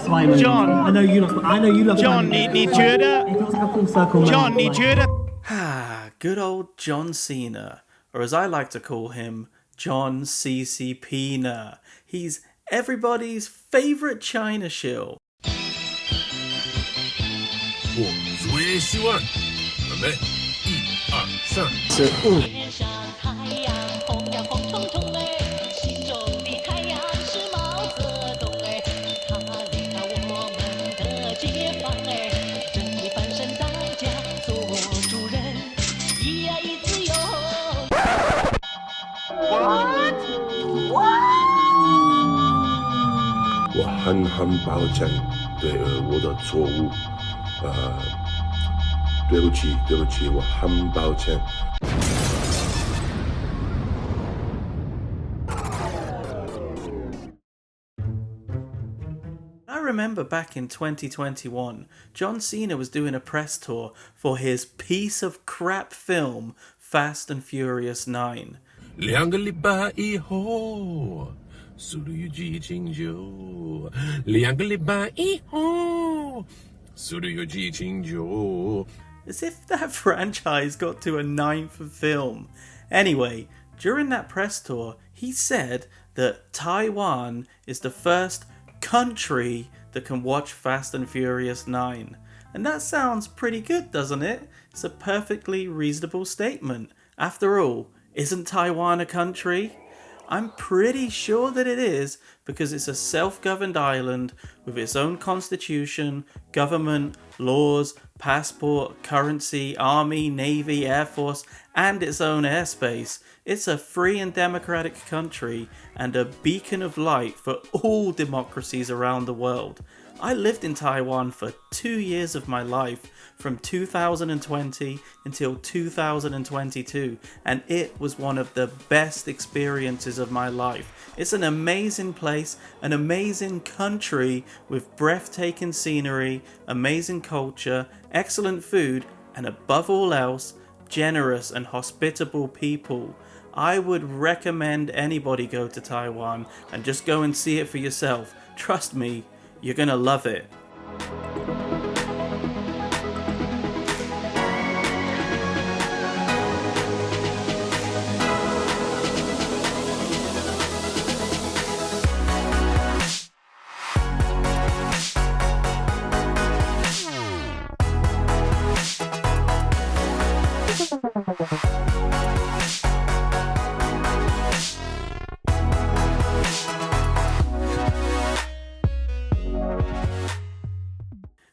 Simon. John. I know you love John, Simon. 你觉得 It feels like a full circle John, moment, 你 like- 觉得 Good old John Cena, or as I like to call him, John CCPina. He's everybody's favourite China shill. 我最希望准备1、2、3。天上太阳红呀红彤彤哎，心中的太阳是毛泽东哎，他领导我们的解放哎，正义翻身大家做主人，一呀一自由。我憨憨抱歉，对我的错误，对不起，我很抱歉。I remember back in 2021, John Cena was doing a press tour for his piece of crap film, Fast and Furious 9. 2个礼拜以后，速度与激情9。2个礼拜以后，速度与激情9。 As if that franchise got to a 9th film. Anyway, during that press tour, he said that Taiwan is the first country that can watch Fast and Furious 9. And that sounds pretty good, doesn't it? It's a perfectly reasonable statement. After all, isn't Taiwan a country? I'm pretty sure that it is, because it's a self-governed island with its own constitution, government, laws, passport, currency, army, navy, air force, and its own airspace. It's a free and democratic country and a beacon of light for all democracies around the world. I lived in Taiwan for 2 years of my life, from 2020 until 2022, and it was one of the best experiences of my life. It's an amazing place, an amazing country with breathtaking scenery, amazing culture, excellent food, and above all else, generous and hospitable people. I would recommend anybody go to Taiwan and just go and see it for yourself. Trust me, you're gonna love it.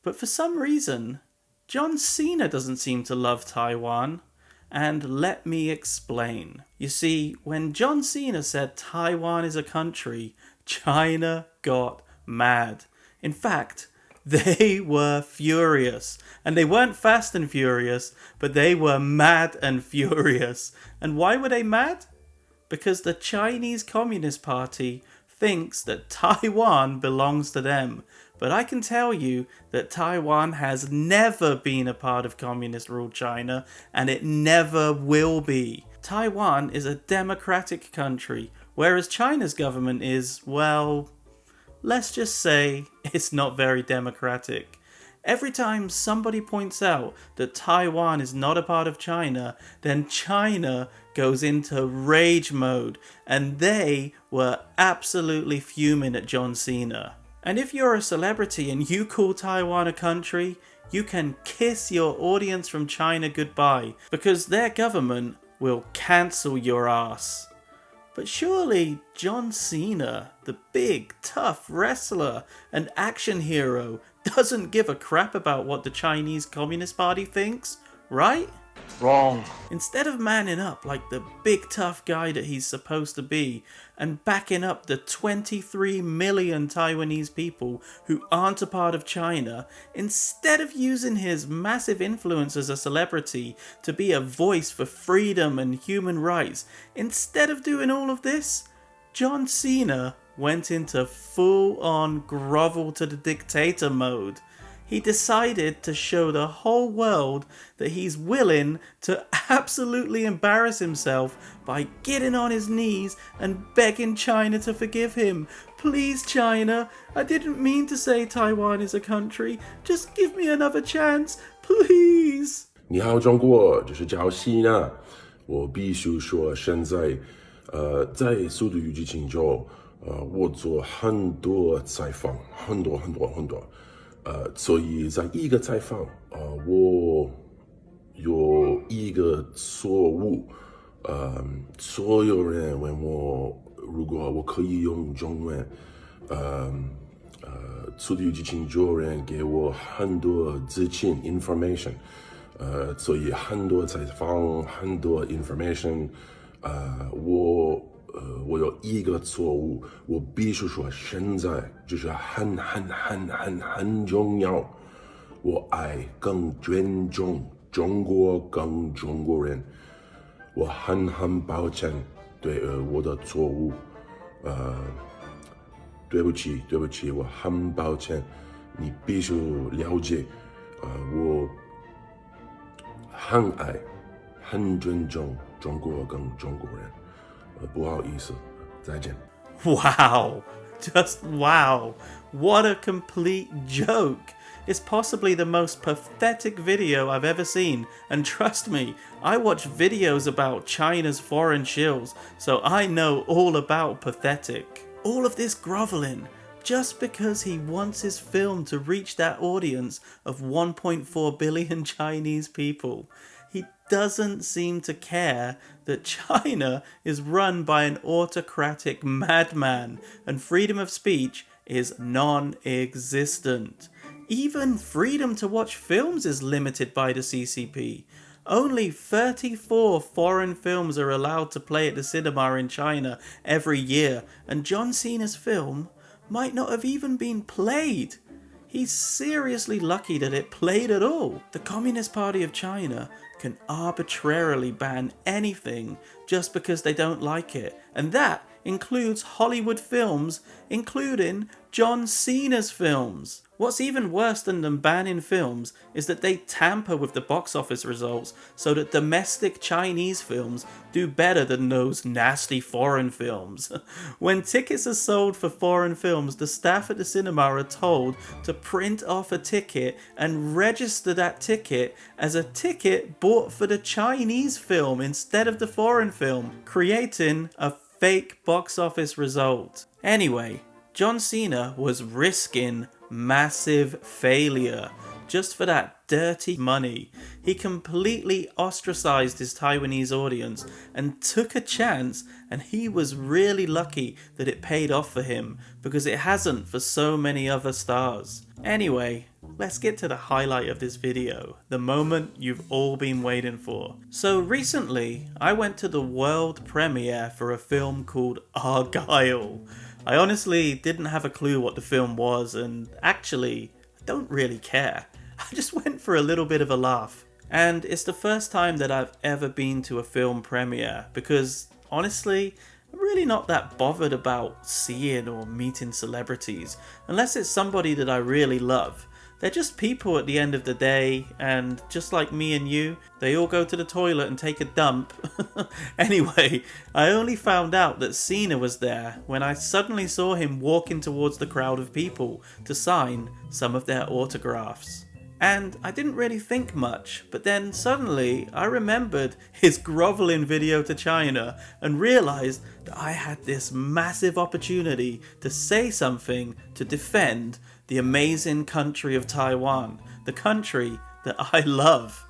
But for some reason, John Cena doesn't seem to love Taiwan. And let me explain. You see, when John Cena said Taiwan is a country, China got mad. In fact, they were furious. And they weren't fast and furious, but they were mad and furious. And why were they mad? Because the Chinese Communist Party thinks that Taiwan belongs to them. But I can tell you that Taiwan has never been a part of communist-ruled China, and it never will be. Taiwan is a democratic country, whereas China's government is, well, let's just say it's not very democratic. Every time somebody points out that Taiwan is not a part of China, then China goes into rage mode, and they were absolutely fuming at John Cena. And if you're a celebrity and you call Taiwan a country, you can kiss your audience from China goodbye, because their government will cancel your ass. But surely John Cena, the big, tough wrestler and action hero, doesn't give a crap about what the Chinese Communist Party thinks, right? Wrong. Instead of manning up like the big tough guy that he's supposed to be and backing up the 23 million Taiwanese people who aren't a part of China, instead of using his massive influence as a celebrity to be a voice for freedom and human rights, instead of doing all of this, John Cena went into full-on grovel to the dictator mode. He decided to show the whole world that he's willing to absolutely embarrass himself by getting on his knees and begging China to forgive him. Please, China, I didn't mean to say Taiwan is a country. Just give me another chance, please. 你好，中国，这是叫西娜。我必须说，现在，在速度与激情中，我做很多采访，很多，所以在一个采访，我有一个错误，所有人问我，如果我可以用中文，速度与激情中人给我很多资讯 information。所以很多采访，很多 information，我有一个错误，我必须说，现在就是很重要。我爱更尊重中国，更中国人。我很抱歉对我的错误，对不起，我很抱歉。你必须了解，我。很爱，很尊重中国跟中国人，不好意思，再见。Wow, just wow. What a complete joke. It's possibly the most pathetic video I've ever seen, and trust me, I watch videos about China's foreign shills, so I know all about pathetic. All of this groveling, just because he wants his film to reach that audience of 1.4 billion Chinese people. He doesn't seem to care that China is run by an autocratic madman and freedom of speech is non-existent. Even freedom to watch films is limited by the CCP. Only 34 foreign films are allowed to play at the cinema in China every year, and John Cena's film might not have even been played. He's seriously lucky that it played at all. The Communist Party of China can arbitrarily ban anything just because they don't like it, and that includes Hollywood films, including John Cena's films. What's even worse than them banning films is that they tamper with the box office results so that domestic Chinese films do better than those nasty foreign films. When tickets are sold for foreign films, the staff at the cinema are told to print off a ticket and register that ticket as a ticket bought for the Chinese film instead of the foreign film, creating a fake box office result. Anyway, John Cena was risking massive failure just for that dirty money. He completely ostracized his Taiwanese audience and took a chance, and he was really lucky that it paid off for him, because it hasn't for so many other stars. Anyway, let's get to the highlight of this video, the moment you've all been waiting for. So recently, I went to the world premiere for a film called Argylle. I honestly didn't have a clue what the film was, and actually, I don't really care. I just went for a little bit of a laugh. And it's the first time that I've ever been to a film premiere, because honestly, I'm really not that bothered about seeing or meeting celebrities, unless it's somebody that I really love. They're just people at the end of the day, and just like me and you, they all go to the toilet and take a dump. Anyway, I only found out that Cena was there when I suddenly saw him walking towards the crowd of people to sign some of their autographs. And I didn't really think much, but then suddenly I remembered his groveling video to China and realized that I had this massive opportunity to say something to defend the amazing country of Taiwan, the country that I love.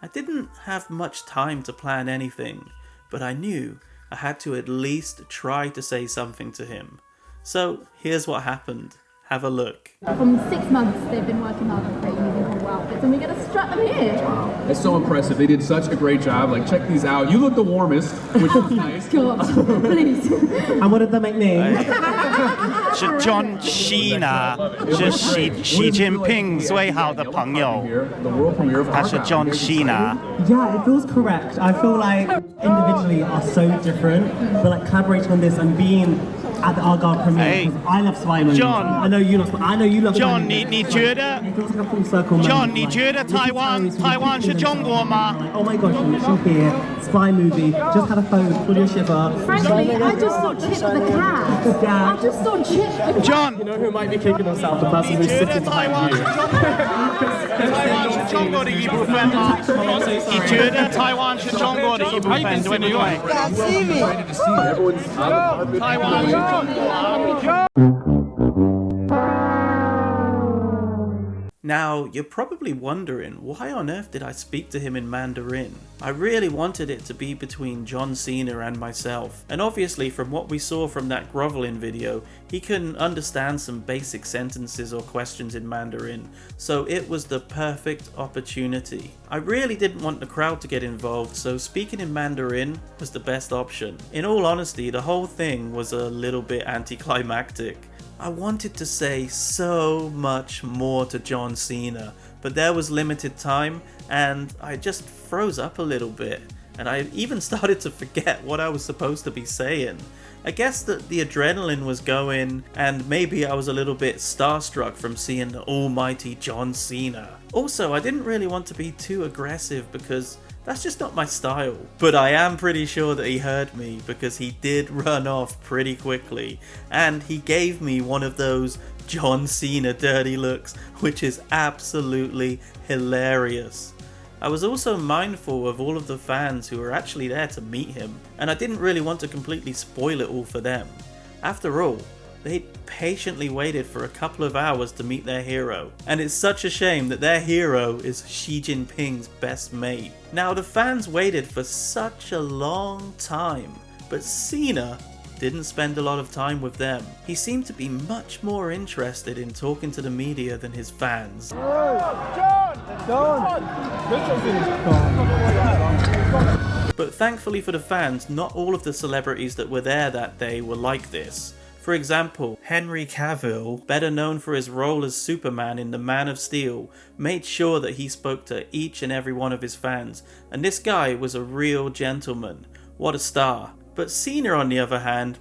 I didn't have much time to plan anything, but I knew I had to at least try to say something to him. So here's what happened. Have a look. From 6 months they've been working hard on creating these incredible outfits, and we get to strut them here. Wow, it's so impressive. They did such a great job. Like, check these out. You look the warmest, which is nice. God, please. And what did that make me? 是 John Cena， 是 Xi Jinping 最好的朋友， The world premiere of 他是 John Cena。 Yeah, it feels correct. I feel like individually are so different, but like collaborating on this and being at the Argylle premiere. Hey, because I love spy movies. John. I know you love. I know you love. John, spy movies. 你觉得 It feels like a full circle moment. John，你 Like, 觉得 this is 台湾 Paris, 台湾是中国吗？ Like, oh my gosh, she's here. Spy movie. Just had a phone. Full of shiver. Frankly, I just saw Chip the cat. I just saw Chip the cat. John， You know who might be kicking himself? The person 你 who's 觉得 sitting 台 behind 湾 you. 是中国？台湾是中国的一部分吗？你觉得台湾是中国的一部分，对不对？台湾是中国。 Now, you're probably wondering, why on earth did I speak to him in Mandarin? I really wanted it to be between John Cena and myself, and obviously from what we saw from that groveling video, he can understand some basic sentences or questions in Mandarin, so it was the perfect opportunity. I really didn't want the crowd to get involved, so speaking in Mandarin was the best option. In all honesty, the whole thing was a little bit anticlimactic. I wanted to say so much more to John Cena, but there was limited time and I just froze up a little bit, and I even started to forget what I was supposed to be saying. I guess that the adrenaline was going, and maybe I was a little bit starstruck from seeing the almighty John Cena. Also, I didn't really want to be too aggressive because that's just not my style. But I am pretty sure that he heard me because he did run off pretty quickly, and he gave me one of those John Cena dirty looks, which is absolutely hilarious. I was also mindful of all of the fans who were actually there to meet him, and I didn't really want to completely spoil it all for them. After all, they patiently waited for a couple of hours to meet their hero, and it's such a shame that their hero is Xi Jinping's best mate. Now, the fans waited for such a long time, but Cena didn't spend a lot of time with them. He seemed to be much more interested in talking to the media than his fans. But thankfully for the fans, not all of the celebrities that were there that day were like this. For example, Henry Cavill, better known for his role as Superman in The Man of Steel, made sure that he spoke to each and every one of his fans, and this guy was a real gentleman. What a star. But Cena, on the other hand,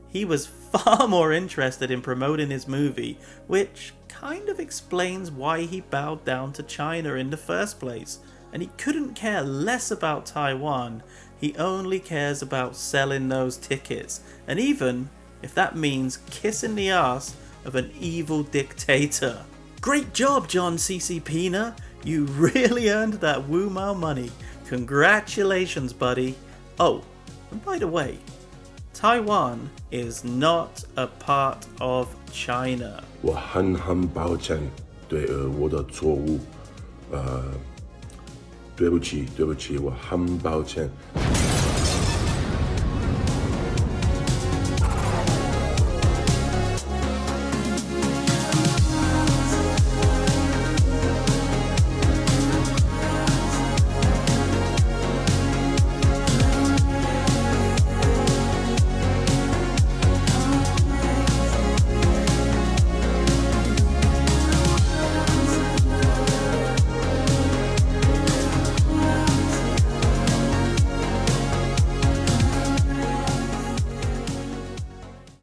he was far more interested in promoting his movie, which kind of explains why he bowed down to China in the first place. And he couldn't care less about Taiwan. He only cares about selling those tickets, and even if that means kissing the ass of an evil dictator. Great job, John CCPina! You really earned that Wu Mao money. Congratulations, buddy. Oh, and by the way, Taiwan is not a part of China. 我很抱歉对我的错误，对不起，我很抱歉。